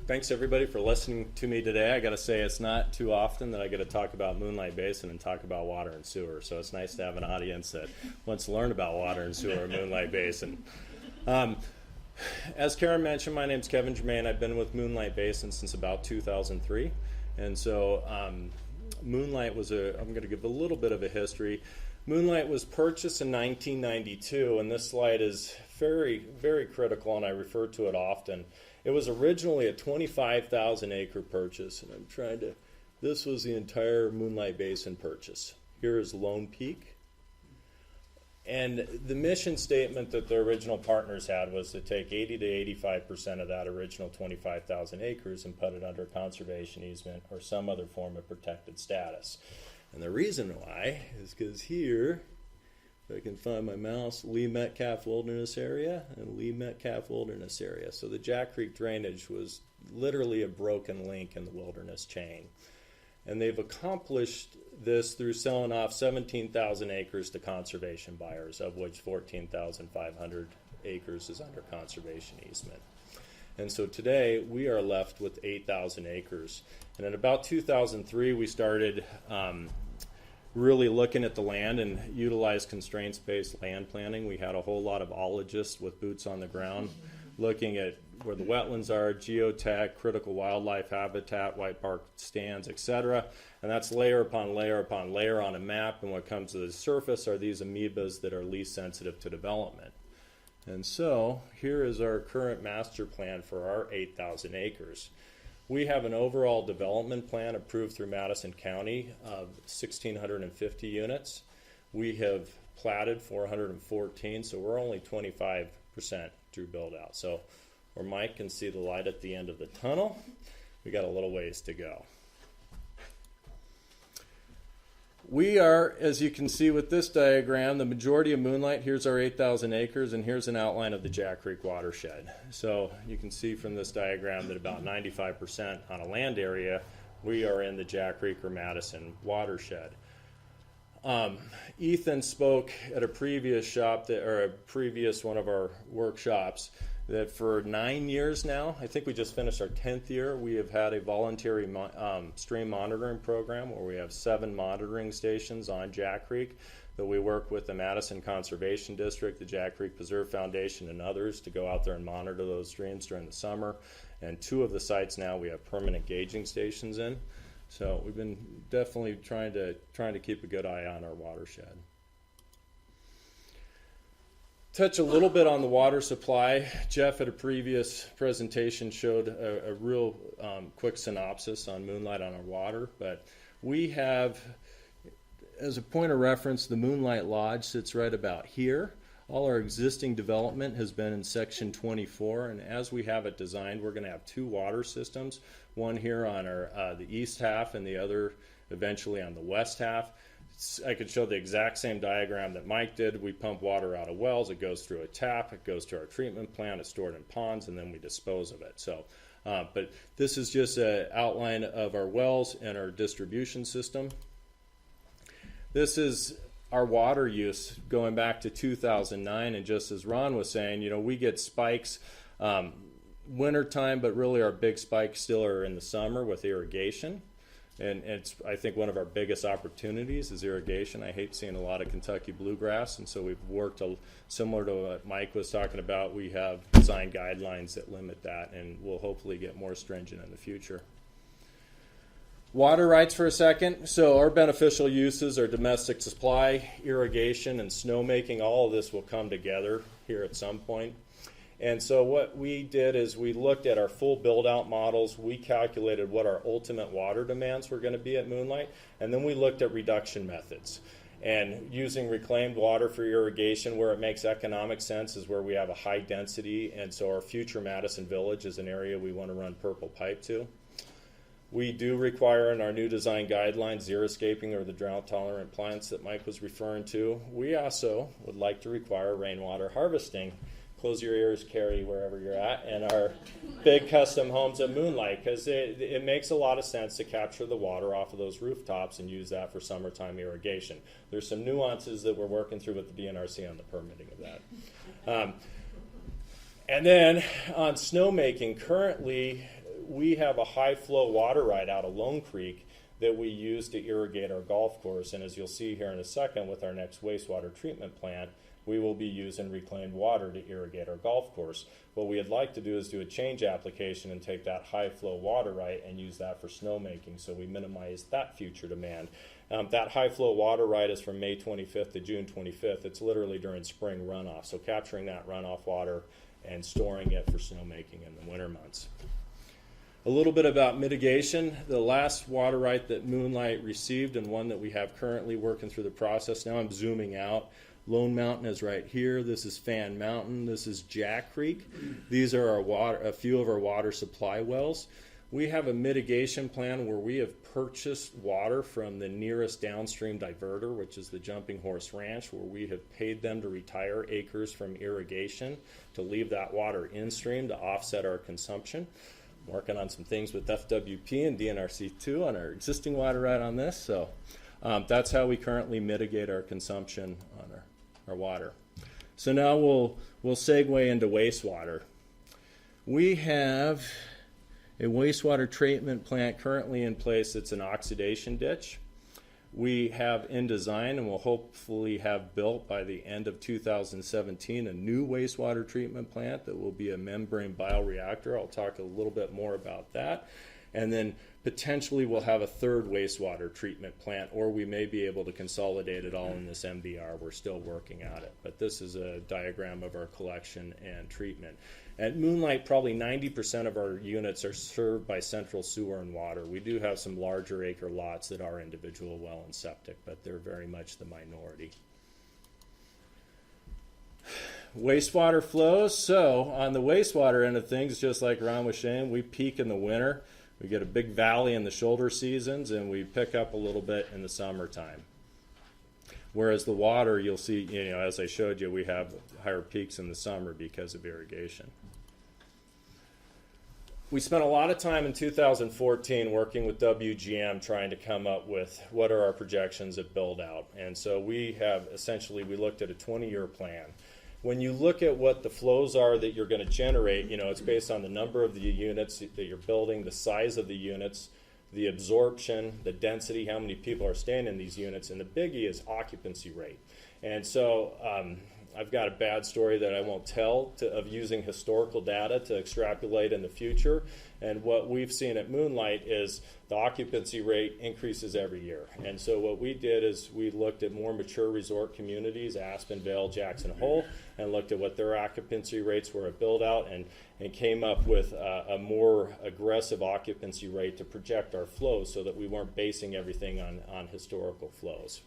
Thanks everybody for listening to me today. I got to say it's not too often that I get to talk about Moonlight Basin and talk about water and sewer. So it's nice to have an audience that wants to learn about water and sewer in Moonlight Basin. As Karen mentioned, my name's Kevin Germain. I've been with Moonlight Basin since about 2003. And so Moonlight was I'm going to give a little bit of a history. Moonlight was purchased in 1992, and this slide is very, very critical, and I refer to it often. It was originally a 25,000 acre purchase, and this was the entire Moonlight Basin purchase. Here is Lone Peak. And the mission statement that the original partners had was to take 80 to 85% of that original 25,000 acres and put it under conservation easement or some other form of protected status. And the reason why is because here, if I can find my mouse, Lee Metcalf Wilderness Area and Lee Metcalf Wilderness Area. So the Jack Creek drainage was literally a broken link in the wilderness chain. And they've accomplished this through selling off 17,000 acres to conservation buyers, of which 14,500 acres is under conservation easement. And so today we are left with 8,000 acres. And in about 2003 we started really looking at the land and utilized constraints-based land planning. We had a whole lot of ologists with boots on the ground looking at where the wetlands are, geotech, critical wildlife habitat, white bark stands, etc. And that's layer upon layer upon layer on a map, and what comes to the surface are these amoebas that are least sensitive to development. And so here is our current master plan for our 8,000 acres. We have an overall development plan approved through Madison County of 1,650 units. We have platted 414, so we're only 25% through build-out. So where Mike can see the light at the end of the tunnel, we got a little ways to go. We are, as you can see with this diagram, the majority of Moonlight. Here's our 8,000 acres, and here's an outline of the Jack Creek Watershed. So you can see from this diagram that about 95% on a land area, we are in the Jack Creek or Madison Watershed. Ethan spoke at a previous one of our workshops that for 9 years now, I think we just finished our 10th year, we have had a voluntary stream monitoring program where we have 7 monitoring stations on Jack Creek that we work with the Madison Conservation District, the Jack Creek Preserve Foundation, and others to go out there and monitor those streams during the summer. And 2 of the sites now we have permanent gauging stations in. So we've been definitely trying to keep a good eye on our watershed. Touch a little bit on the water supply. Jeff at a previous presentation showed a real quick synopsis on Moonlight on our water, but we have, as a point of reference, the Moonlight Lodge sits right about here. All our existing development has been in section 24, and as we have it designed, we're going to have 2 water systems, one here on the east half and the other eventually on the west half. I could show the exact same diagram that Mike did. We pump water out of wells, it goes through a tap, it goes to our treatment plant, it's stored in ponds, and then we dispose of it. So, but this is just an outline of our wells and our distribution system. This is our water use going back to 2009, and just as Ron was saying, you know, we get spikes wintertime, but really our big spikes still are in the summer with irrigation. And it's, I think, one of our biggest opportunities is irrigation. I hate seeing a lot of Kentucky bluegrass, and so we've worked similar to what Mike was talking about. We have design guidelines that limit that, and we'll hopefully get more stringent in the future. Water rights for a second. So our beneficial uses are domestic supply, irrigation, and snowmaking. All of this will come together here at some point. And so what we did is we looked at our full build-out models. We calculated what our ultimate water demands were going to be at Moonlight, and then we looked at reduction methods. And using reclaimed water for irrigation where it makes economic sense is where we have a high density, and so our future Madison Village is an area we want to run purple pipe to. We do require in our new design guidelines xeriscaping or the drought-tolerant plants that Mike was referring to. We also would like to require rainwater harvesting. Close your ears, Carrie, wherever you're at, and our big custom homes at Moonlight, because it makes a lot of sense to capture the water off of those rooftops and use that for summertime irrigation. There's some nuances that we're working through with the DNRC on the permitting of that. And then on snowmaking, currently we have a high flow water right out of Lone Creek that we use to irrigate our golf course. And as you'll see here in a second with our next wastewater treatment plant, we will be using reclaimed water to irrigate our golf course. What we'd like to do is do a change application and take that high flow water right and use that for snowmaking, so we minimize that future demand. That high flow water right is from May 25th to June 25th. It's literally during spring runoff, so capturing that runoff water and storing it for snowmaking in the winter months. A little bit about mitigation. The last water right that Moonlight received, and one that we have currently working through the process now, I'm zooming out. Lone Mountain is right here. This is Fan Mountain. This is Jack Creek. These are a few of our water supply wells. We have a mitigation plan where we have purchased water from the nearest downstream diverter, which is the Jumping Horse Ranch, where we have paid them to retire acres from irrigation to leave that water in stream to offset our consumption. Working on some things with FWP and DNRC2 on our existing water right on this. So that's how we currently mitigate our consumption on our water. So now we'll segue into wastewater. We have a wastewater treatment plant currently in place. It's an oxidation ditch. We have in design, and will hopefully have built by the end of 2017, a new wastewater treatment plant that will be a membrane bioreactor. I'll talk a little bit more about that. And then potentially we'll have a third wastewater treatment plant, or we may be able to consolidate it all in this MBR. We're still working at it. But this is a diagram of our collection and treatment. At Moonlight, probably 90% of our units are served by central sewer and water. We do have some larger acre lots that are individual well and septic, but they're very much the minority. Wastewater flows. So on the wastewater end of things, just like Ron was saying, we peak in the winter. We get a big valley in the shoulder seasons, and we pick up a little bit in the summertime. Whereas the water, you'll see, as I showed you, we have higher peaks in the summer because of irrigation. We spent a lot of time in 2014 working with WGM trying to come up with what are our projections at Buildout. And so we looked at a 20-year plan. When you look at what the flows are that you're going to generate, it's based on the number of the units that you're building, the size of the units, the absorption, the density, how many people are staying in these units, and the biggie is occupancy rate. And so I've got a bad story that I won't tell of using historical data to extrapolate in the future. And what we've seen at Moonlight is the occupancy rate increases every year. And so what we did is we looked at more mature resort communities, Aspen, Vail, Jackson Hole, and looked at what their occupancy rates were at Buildout, and came up with a more aggressive occupancy rate to project our flows so that we weren't basing everything on historical flows.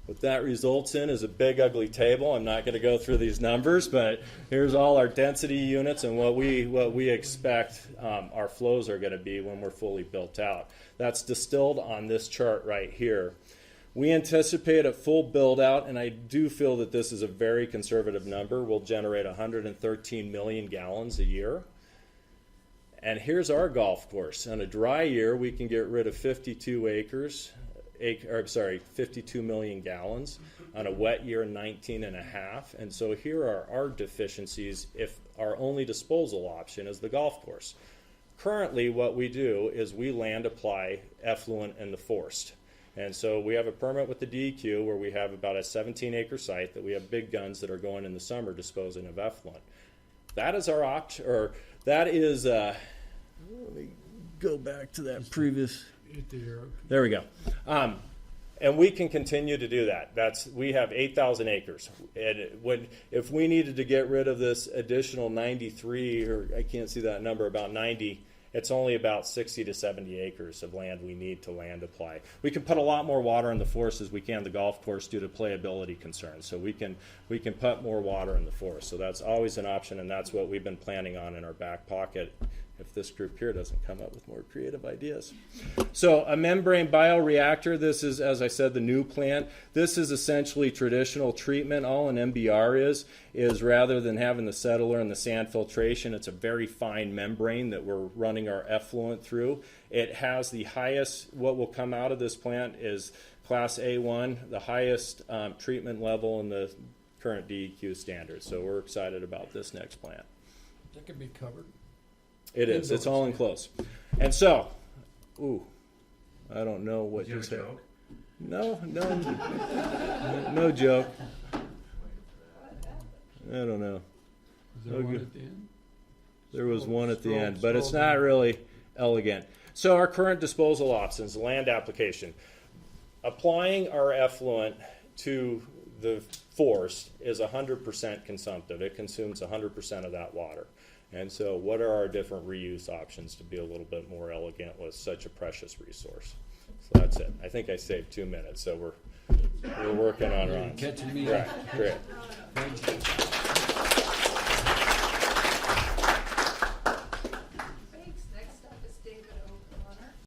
What that results in is a big, ugly table. I'm not going to go through these numbers, but here's all our density units and what we expect our flows are going to be when we're fully built out. That's distilled on this chart right here. We anticipate a full build-out, and I do feel that this is a very conservative number. We'll generate 113 million gallons a year. And here's our golf course. On a dry year, we can get rid of 52 million gallons. On a wet year, 19 and a half. And so here are our deficiencies if our only disposal option is the golf course. Currently, what we do is we land apply effluent in the forest. And so we have a permit with the DEQ where we have about a 17-acre site that we have big guns that are going in the summer disposing of effluent. That is our option, or that is, let me go back to that previous. There we go. And we can continue to do that. We have 8,000 acres. And if we needed to get rid of this additional 93, or I can't see that number, about 90, it's only about 60 to 70 acres of land we need to land apply. We can put a lot more water in the forest as we can the golf course due to playability concerns. So we can put more water in the forest. So that's always an option, and that's what we've been planning on in our back pocket if this group here doesn't come up with more creative ideas. So a membrane bioreactor, this is, as I said, the new plant. This is essentially traditional treatment. All an MBR is rather than having the settler and the sand filtration, it's a very fine membrane that we're running our effluent through. It has the highest, what will come out of this plant is Class A1, the highest treatment level in the current DEQ standards. So we're excited about this next plant. That can be covered. It is. It's all enclosed. And so, I don't know what you said. No joke. I don't know. Is there one at the end? There was one at the end, but it's not really elegant. So our current disposal options, land application. Applying our effluent to the force is 100% consumptive. It consumes 100% of that water. And so what are our different reuse options to be a little bit more elegant with such a precious resource? So that's it. I think I saved 2 minutes, so we're working on runs. Catching me. Right, great. Thank you.